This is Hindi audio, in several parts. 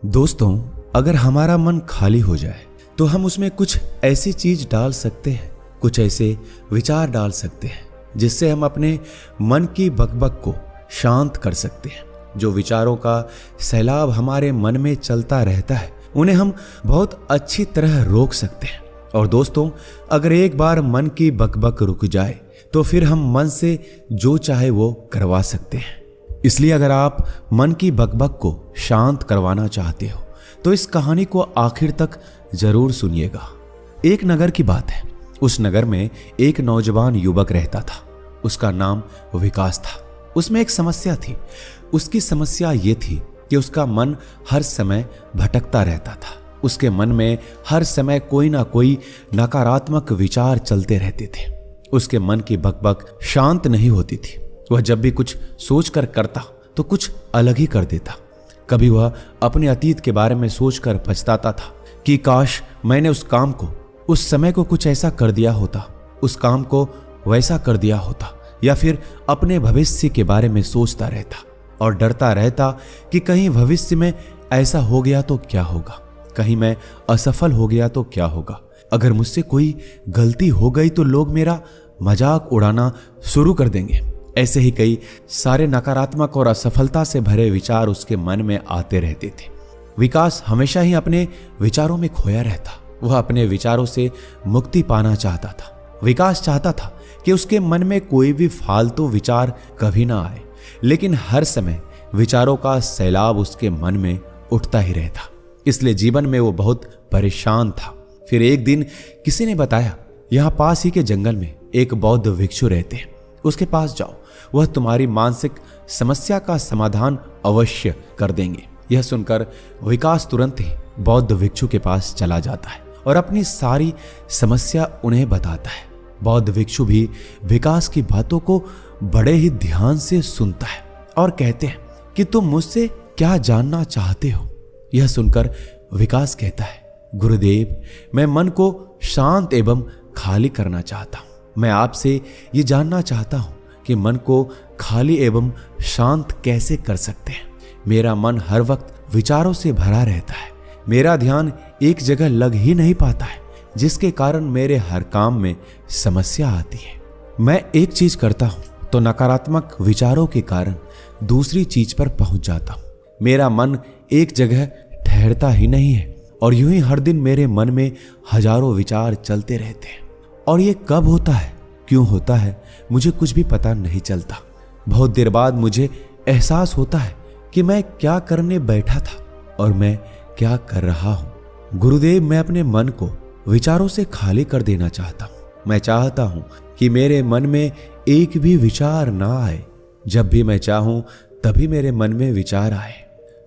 दोस्तों, अगर हमारा मन खाली हो जाए तो हम उसमें कुछ ऐसी चीज डाल सकते हैं, कुछ ऐसे विचार डाल सकते हैं जिससे हम अपने मन की बकबक को शांत कर सकते हैं। जो विचारों का सैलाब हमारे मन में चलता रहता है उन्हें हम बहुत अच्छी तरह रोक सकते हैं। और दोस्तों, अगर एक बार मन की बकबक रुक जाए तो फिर हम मन से जो चाहे वो करवा सकते हैं। इसलिए अगर आप मन की बकबक को शांत करवाना चाहते हो तो इस कहानी को आखिर तक जरूर सुनिएगा। एक नगर की बात है। उस नगर में एक नौजवान युवक रहता था। उसका नाम विकास था। उसमें एक समस्या थी। उसकी समस्या ये थी कि उसका मन हर समय भटकता रहता था। उसके मन में हर समय कोई ना कोई नकारात्मक विचार चलते रहते थे। उसके मन की बकबक शांत नहीं होती थी। वह जब भी कुछ सोचकर करता तो कुछ अलग ही कर देता। कभी वह अपने अतीत के बारे में सोचकर पछताता था कि काश मैंने उस काम को, उस समय को कुछ ऐसा कर दिया होता, उस काम को वैसा कर दिया होता, या फिर अपने भविष्य के बारे में सोचता रहता और डरता रहता कि कहीं भविष्य में ऐसा हो गया तो क्या होगा, कहीं मैं असफल हो गया तो क्या होगा, अगर मुझसे कोई गलती हो गई तो लोग मेरा मजाक उड़ाना शुरू कर देंगे। ऐसे ही कई सारे नकारात्मक और असफलता से भरे विचार उसके मन में आते रहते थे। विकास हमेशा ही अपने विचारों में खोया रहता। वह अपने विचारों से मुक्ति पाना चाहता था। विकास चाहता था कि उसके मन में कोई भी फालतू विचार कभी ना आए, लेकिन हर समय विचारों का सैलाब उसके मन में उठता ही रहता। इसलिए जीवन में वो बहुत परेशान था। फिर एक दिन किसी ने बताया, यहाँ पास ही के जंगल में एक बौद्ध भिक्षु रहते हैं, उसके पास जाओ, वह तुम्हारी मानसिक समस्या का समाधान अवश्य कर देंगे। यह सुनकर विकास तुरंत ही बौद्ध भिक्षु के पास चला जाता है और अपनी सारी समस्या उन्हें बताता है। बौद्ध भिक्षु भी विकास की बातों को बड़े ही ध्यान से सुनता है और कहते हैं कि तुम मुझसे क्या जानना चाहते हो। यह सुनकर विकास कहता है, गुरुदेव, मैं मन को शांत एवं खाली करना चाहता हूं। मैं आपसे ये जानना चाहता हूं कि मन को खाली एवं शांत कैसे कर सकते हैं। मेरा मन हर वक्त विचारों से भरा रहता है। मेरा ध्यान एक जगह लग ही नहीं पाता है, जिसके कारण मेरे हर काम में समस्या आती है। मैं एक चीज करता हूं तो नकारात्मक विचारों के कारण दूसरी चीज पर पहुंच जाता हूं। मेरा मन एक जगह ठहरता ही नहीं है और यूं ही हर दिन मेरे मन में हजारों विचार चलते रहते हैं। और ये कब होता है, क्यों होता है, मुझे कुछ भी पता नहीं चलता। बहुत देर बाद मुझे एहसास होता है कि मैं क्या करने बैठा था और मैं क्या कर रहा हूं। गुरुदेव, मैं अपने मन को विचारों से खाली कर देना चाहता हूं। मैं चाहता हूं कि मेरे मन में एक भी विचार ना आए। जब भी मैं चाहूं तभी मेरे मन में विचार आए।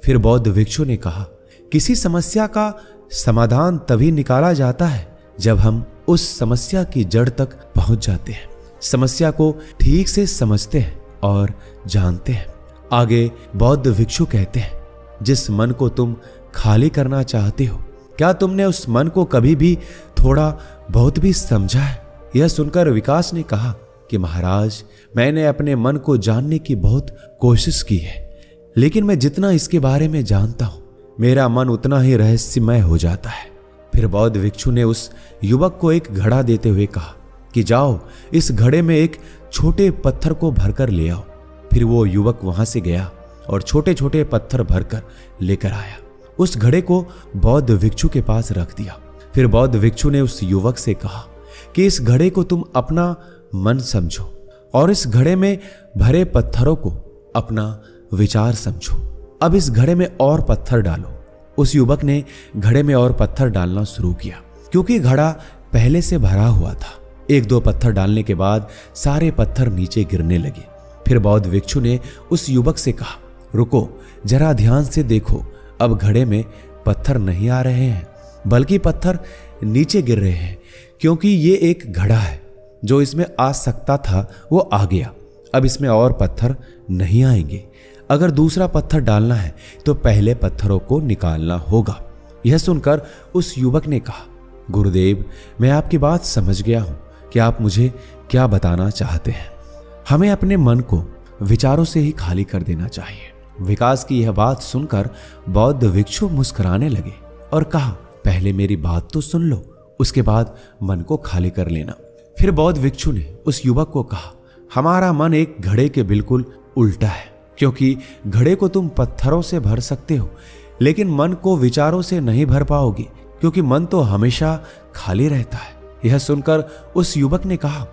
फिर बौद्ध भिक्षु ने कहा, किसी समस्या का समाधान तभी निकाला जाता है जब हम उस समस्या की जड़ तक पहुंच जाते हैं, समस्या को ठीक से समझते हैं और जानते हैं। आगे बौद्ध भिक्षु कहते हैं, जिस मन को तुम खाली करना चाहते हो, क्या तुमने उस मन को कभी भी थोड़ा बहुत भी समझा है? यह सुनकर विकास ने कहा कि महाराज, मैंने अपने मन को जानने की बहुत कोशिश की है, लेकिन मैं जितना इसके बारे में जानता हूं, मेरा मन उतना ही रहस्यमय हो जाता है। फिर बौद्ध भिक्षु ने उस युवक को एक घड़ा देते हुए कहा कि जाओ, इस घड़े में एक छोटे पत्थर को भरकर ले आओ। फिर वो युवक वहां से गया और छोटे छोटे पत्थर भरकर लेकर आया। उस घड़े को बौद्ध भिक्षु के पास रख दिया। फिर बौद्ध भिक्षु ने उस युवक से कहा कि इस घड़े को तुम अपना मन समझो और इस घड़े में भरे पत्थरों को अपना विचार समझो। अब इस घड़े में और पत्थर डालो। उस युवक ने घड़े में और पत्थर डालना शुरू किया, क्योंकि घड़ा पहले से भरा हुआ था। एक दो पत्थर डालने के बाद सारे पत्थर नीचे गिरने लगे। फिर बौद्ध भिक्षु ने उस युवक से कहा, रुको, जरा ध्यान से देखो, अब घड़े में पत्थर नहीं आ रहे हैं, बल्कि पत्थर नीचे गिर रहे हैं, क्योंकि ये एक घड़ा है। जो इसमें आ सकता था वो आ गया। अब इसमें और पत्थर नहीं आएंगे। अगर दूसरा पत्थर डालना है तो पहले पत्थरों को निकालना होगा। यह सुनकर उस युवक ने कहा, गुरुदेव, मैं आपकी बात समझ गया हूं कि आप मुझे क्या बताना चाहते हैं। हमें अपने मन को विचारों से ही खाली कर देना चाहिए विकास की यह बात सुनकर बौद्ध भिक्षु मुस्कुराने लगे और कहा, पहले मेरी बात तो सुन लो, उसके बाद मन को खाली कर लेना। फिर बौद्ध भिक्षु ने उस युवक को कहा, हमारा मन एक घड़े के बिल्कुल उल्टा है, क्योंकि घड़े को तुम पत्थरों से भर सकते हो, लेकिन मन को विचारों से नहीं भर पाओगे, क्योंकि मन तो हमेशा खाली रहता है। यह सुनकर उस युवक ने कहा,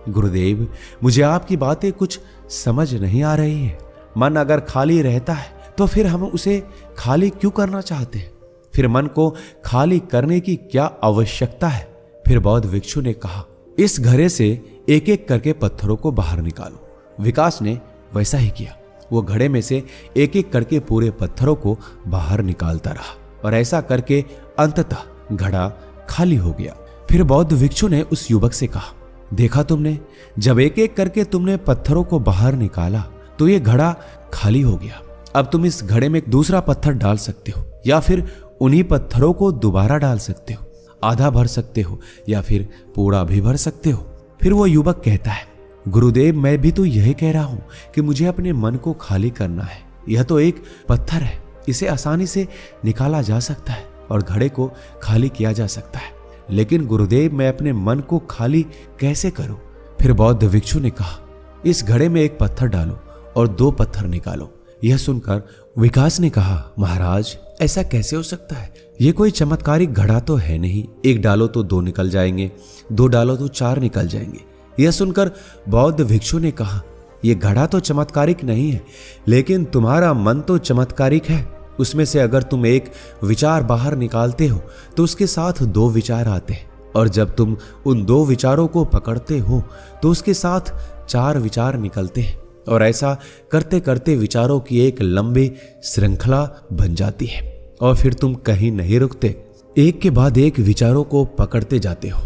गुरुदेव, मुझे आपकी बातें कुछ समझ नहीं आ रही है। मन अगर खाली रहता है तो फिर हम उसे खाली क्यों करना चाहते हैं? फिर मन को खाली करने की क्या आवश्यकता है? फिर बौद्ध भिक्षु ने कहा, इस घड़े से एक एक करके पत्थरों को बाहर निकालो। विकास ने वैसा ही किया। वो घड़े में से एक एक करके पूरे पत्थरों को बाहर निकालता रहा और ऐसा करके अंततः घड़ा खाली हो गया। फिर बौद्ध भिक्षु ने उस युवक से कहा, देखा तुमने, जब एक एक करके तुमने पत्थरों को बाहर निकाला तो ये घड़ा खाली हो गया। अब तुम इस घड़े में दूसरा पत्थर डाल सकते हो या फिर उन्हीं पत्थरों को दोबारा डाल सकते हो, आधा भर सकते हो या फिर पूरा भी भर सकते हो। फिर वो युवक कहता है, गुरुदेव, मैं भी तो यही कह रहा हूं कि मुझे अपने मन को खाली करना है। यह तो एक पत्थर है, इसे आसानी से निकाला जा सकता है और घड़े को खाली किया जा सकता है, लेकिन गुरुदेव, मैं अपने मन को खाली कैसे करूं? फिर बौद्ध भिक्षु ने कहा, इस घड़े में एक पत्थर डालो और 2 पत्थर निकालो। यह सुनकर विकास ने कहा, महाराज, ऐसा कैसे हो सकता है? यह कोई चमत्कारिक घड़ा तो है नहीं। 1 डालो तो 2 निकल जाएंगे, 2 डालो तो 4 निकल जाएंगे। यह सुनकर बौद्ध भिक्षु ने कहा, यह घड़ा तो चमत्कारिक नहीं है, लेकिन तुम्हारा मन तो चमत्कारिक है। उसमें से अगर तुम एक विचार बाहर निकालते हो तो उसके साथ 2 विचार आते हैं, और जब तुम उन 2 विचारों को पकड़ते हो तो उसके साथ 4 विचार निकलते हैं, और ऐसा करते करते विचारों की एक लंबी श्रृंखला बन जाती है और फिर तुम कहीं नहीं रुकते, एक के बाद एक विचारों को पकड़ते जाते हो।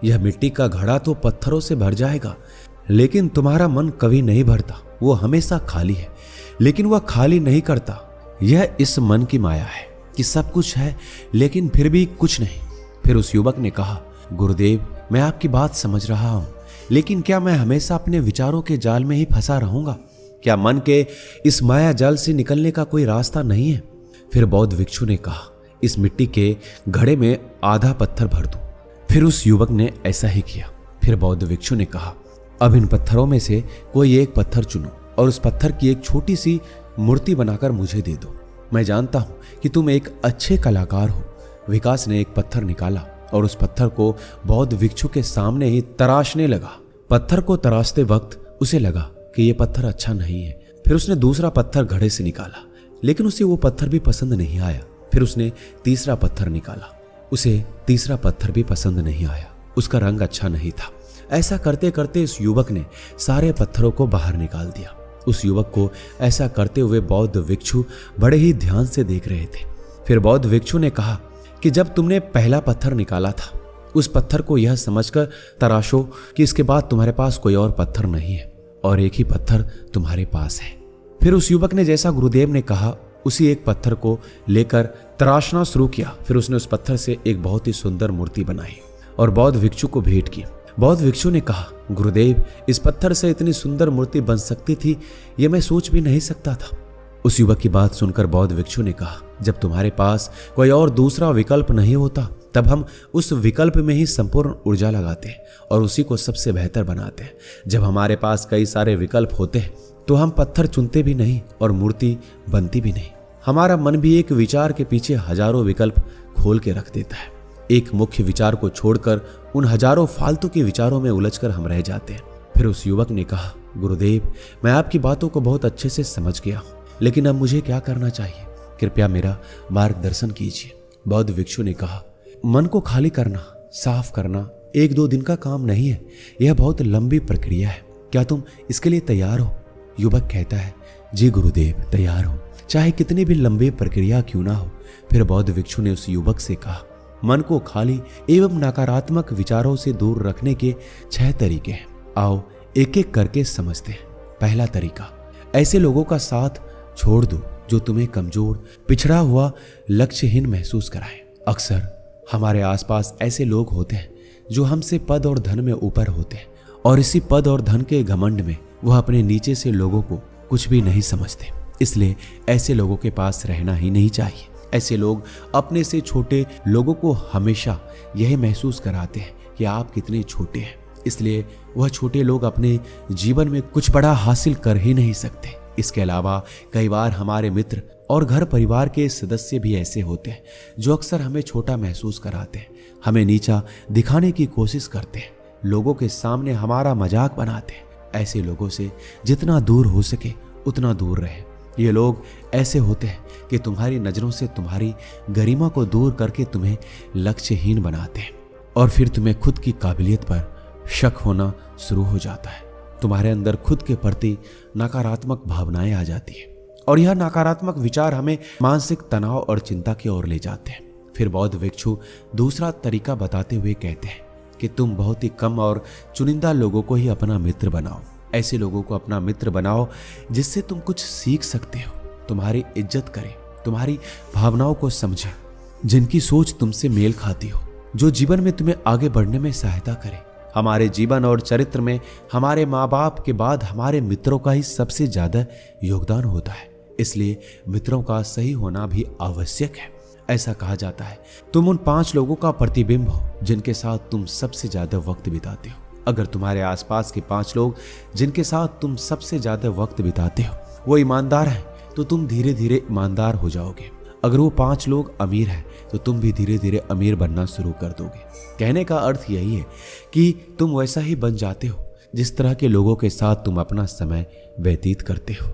यह मिट्टी का घड़ा तो पत्थरों से भर जाएगा, लेकिन तुम्हारा मन कभी नहीं भरता। वो हमेशा खाली है, लेकिन वह खाली नहीं करता। यह इस मन की माया है कि सब कुछ है लेकिन फिर भी कुछ नहीं। फिर उस युवक ने कहा, गुरुदेव, मैं आपकी बात समझ रहा हूं, लेकिन क्या मैं हमेशा अपने विचारों के जाल में ही फंसा रहूंगा? क्या मन के इस माया जाल से निकलने का कोई रास्ता नहीं है? फिर बौद्ध भिक्षु ने कहा, इस मिट्टी के घड़े में आधा पत्थर भर दो। फिर उस युवक ने ऐसा ही किया। फिर बौद्ध भिक्षु ने कहा, अब इन पत्थरों में से कोई एक पत्थर चुनो और उस पत्थर की एक छोटी सी मूर्ति बनाकर मुझे दे दो। मैं जानता हूं कि तुम एक अच्छे कलाकार हो। विकास ने एक पत्थर निकाला और उस पत्थर को बौद्ध भिक्षु के सामने ही तराशने लगा। पत्थर को तराशते वक्त उसे लगा कि यह पत्थर अच्छा नहीं है। फिर उसने दूसरा पत्थर घड़े से निकाला, लेकिन उसे वो पत्थर भी पसंद नहीं आया। फिर उसने तीसरा पत्थर निकाला, उसे तीसरा पत्थर भी पसंद नहीं आया। उसका रंग अच्छा नहीं था। ऐसा करते करते उस युवक ने सारे पत्थरों को बाहर निकाल दिया। उस युवक को ऐसा करते हुए बौद्ध भिक्षु बड़े ही ध्यान से देख रहे थे। फिर बौद्ध भिक्षु ने कहा कि जब तुमने पहला पत्थर निकाला था, उस पत्थर को यह समझकर तराशो कि इसके बाद तुम्हारे पास कोई और पत्थर नहीं है और एक ही पत्थर तुम्हारे पास है। फिर उस युवक ने जैसा गुरुदेव ने कहा उसी एक पत्थर को लेकर तराशना शुरू किया। फिर उसने उस पत्थर से एक बहुत ही सुंदर मूर्ति बनाई और बौद्ध भिक्षु को भेंट की। बौद्ध भिक्षु ने कहा, गुरुदेव, इस पत्थर से इतनी सुंदर मूर्ति बन सकती थी, यह मैं सोच भी नहीं सकता था। उस युवक की बात सुनकर बौद्ध भिक्षु ने कहा, जब तुम्हारे पास कोई और दूसरा विकल्प नहीं होता, तब हम उस विकल्प में ही संपूर्ण ऊर्जा लगाते हैं और उसी को सबसे बेहतर बनाते हैं। जब हमारे पास कई सारे विकल्प होते हैं तो हम पत्थर चुनते भी नहीं और मूर्ति बनती भी नहीं। हमारा मन भी एक विचार के पीछे हजारों विकल्प खोल के रख देता है। एक मुख्य विचार को छोड़कर उन हजारों फालतू के विचारों में उलझकर हम रह जाते हैं। फिर उस युवक ने कहा, गुरुदेव, मैं आपकी बातों को बहुत अच्छे से समझ गया हूं, लेकिन अब मुझे क्या करना चाहिए? कृपया मेरा मार्गदर्शन कीजिए। बौद्ध भिक्षु ने कहा, मन को खाली करना, साफ करना 1-2 दिन का काम नहीं है। यह बहुत लंबी प्रक्रिया है। क्या तुम इसके लिए तैयार हो? युवक कहता है, जी गुरुदेव, तैयार हूं, चाहे कितनी भी लंबी प्रक्रिया क्यों ना हो। फिर बौद्ध भिक्षु ने उस युवक से कहा, मन को खाली एवं नकारात्मक विचारों से दूर रखने के 6 तरीके हैं। आओ एक एक करके समझते हैं। पहला तरीका, ऐसे लोगों का साथ छोड़ दो जो तुम्हें कमजोर, पिछड़ा हुआ, लक्ष्यहीन महसूस कराए। अक्सर हमारे आसपास ऐसे लोग होते हैं जो हमसे पद और धन में ऊपर होते हैं और इसी पद और धन के घमंड में वह अपने नीचे से लोगों को कुछ भी नहीं समझते। इसलिए ऐसे लोगों के पास रहना ही नहीं चाहिए। ऐसे लोग अपने से छोटे लोगों को हमेशा यही महसूस कराते हैं कि आप कितने छोटे हैं, इसलिए वह छोटे लोग अपने जीवन में कुछ बड़ा हासिल कर ही नहीं सकते। इसके अलावा कई बार हमारे मित्र और घर परिवार के सदस्य भी ऐसे होते हैं जो अक्सर हमें छोटा महसूस कराते हैं, हमें नीचा दिखाने की कोशिश करते हैं, लोगों के सामने हमारा मजाक बनाते हैं। ऐसे लोगों से जितना दूर हो सके उतना दूर रहे। ये लोग ऐसे होते हैं कि तुम्हारी नजरों से तुम्हारी गरिमा को दूर करके तुम्हें लक्ष्यहीन बनाते हैं और फिर तुम्हें खुद की काबिलियत पर शक होना शुरू हो जाता है। तुम्हारे अंदर खुद के प्रति नकारात्मक भावनाएं आ जाती है और यह नकारात्मक विचार हमें मानसिक तनाव और चिंता की ओर ले जाते हैं। फिर बौद्ध भिक्षु दूसरा तरीका बताते हुए कहते हैं कि तुम बहुत ही कम और चुनिंदा लोगों को ही अपना मित्र बनाओ। ऐसे लोगों को अपना मित्र बनाओ जिससे तुम कुछ सीख सकते हो, तुम्हारी इज्जत करें, तुम्हारी भावनाओं को समझे, जिनकी सोच तुमसे मेल खाती हो, जो जीवन में तुम्हें आगे बढ़ने में सहायता करे। हमारे जीवन और चरित्र में हमारे माँ बाप के बाद हमारे मित्रों का ही सबसे ज्यादा योगदान होता है, इसलिए मित्रों का सही होना भी आवश्यक है। ऐसा कहा जाता है तुम उन 5 लोगों का प्रतिबिंब हो जिनके साथ तुम सबसे ज्यादा वक्त बिताते हो। अगर तुम्हारे आसपास के 5 लोग जिनके साथ तुम सबसे ज्यादा वक्त बिताते हो वो ईमानदार हैं तो तुम धीरे धीरे ईमानदार हो जाओगे। अगर वो 5 लोग अमीर हैं तो तुम भी धीरे धीरे अमीर बनना शुरू कर दोगे। कहने का अर्थ यही है कि तुम वैसा ही बन जाते हो जिस तरह के लोगों के साथ तुम अपना समय व्यतीत करते हो।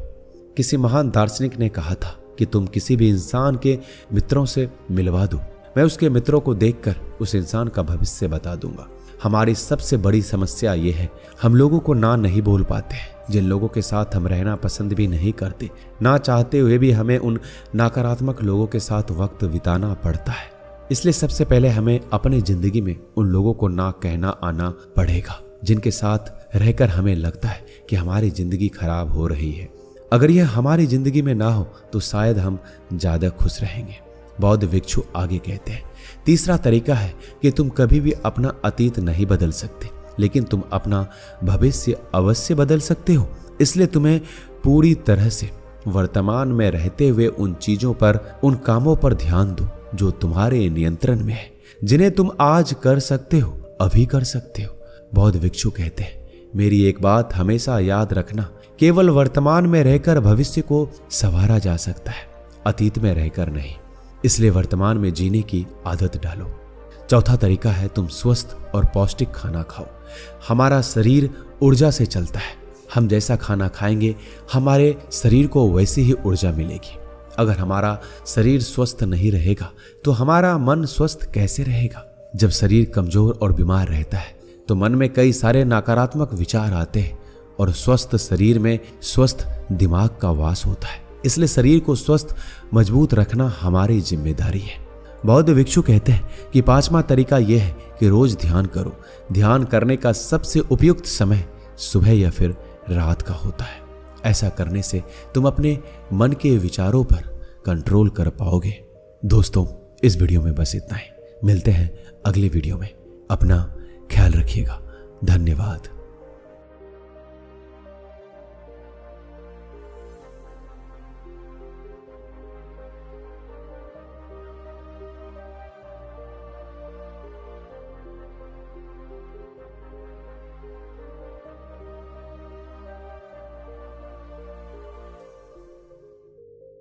किसी महान दार्शनिक ने कहा था कि तुम किसी भी इंसान के मित्रों से मिलवा दो, मैं उसके मित्रों को देखकर उस इंसान का भविष्य बता दूंगा। हमारी सबसे बड़ी समस्या ये है, हम लोगों को ना नहीं बोल पाते हैं। जिन लोगों के साथ हम रहना पसंद भी नहीं करते, ना चाहते हुए भी हमें उन नकारात्मक लोगों के साथ वक्त बिताना पड़ता है। इसलिए सबसे पहले हमें अपनी जिंदगी में उन लोगों को ना कहना आना पड़ेगा जिनके साथ रहकर हमें लगता है कि हमारी जिंदगी खराब हो रही है। अगर यह हमारी जिंदगी में ना हो तो शायद हम ज्यादा खुश रहेंगे। बौद्ध भिक्षु आगे कहते हैं तीसरा तरीका है कि तुम कभी भी अपना अतीत नहीं बदल सकते, लेकिन तुम अपना भविष्य अवश्य बदल सकते हो। इसलिए तुम्हें पूरी तरह से वर्तमान में रहते हुए उन चीजों पर, उन कामों पर ध्यान दो जो तुम्हारे नियंत्रण में है, जिन्हें तुम आज कर सकते हो, अभी कर सकते हो। बौद्ध भिक्षु कहते हैं मेरी एक बात हमेशा याद रखना, केवल वर्तमान में रहकर भविष्य को संवारा जा सकता है, अतीत में रहकर नहीं। इसलिए वर्तमान में जीने की आदत डालो। चौथा तरीका है तुम स्वस्थ और पौष्टिक खाना खाओ। हमारा शरीर ऊर्जा से चलता है, हम जैसा खाना खाएंगे हमारे शरीर को वैसी ही ऊर्जा मिलेगी। अगर हमारा शरीर स्वस्थ नहीं रहेगा तो हमारा मन स्वस्थ कैसे रहेगा। जब शरीर कमजोर और बीमार रहता है तो मन में कई सारे नकारात्मक विचार आते हैं और स्वस्थ शरीर में स्वस्थ दिमाग का वास होता है। इसलिए शरीर को स्वस्थ मजबूत रखना हमारी जिम्मेदारी है। बौद्ध भिक्षु कहते हैं कि 5वां तरीका यह है कि रोज ध्यान करो। ध्यान करने का सबसे उपयुक्त समय सुबह या फिर रात का होता है। ऐसा करने से तुम अपने मन के विचारों पर कंट्रोल कर पाओगे। दोस्तों, इस वीडियो में बस इतना ही। मिलते हैं अगले वीडियो में। अपना ख्याल रखिएगा। धन्यवाद।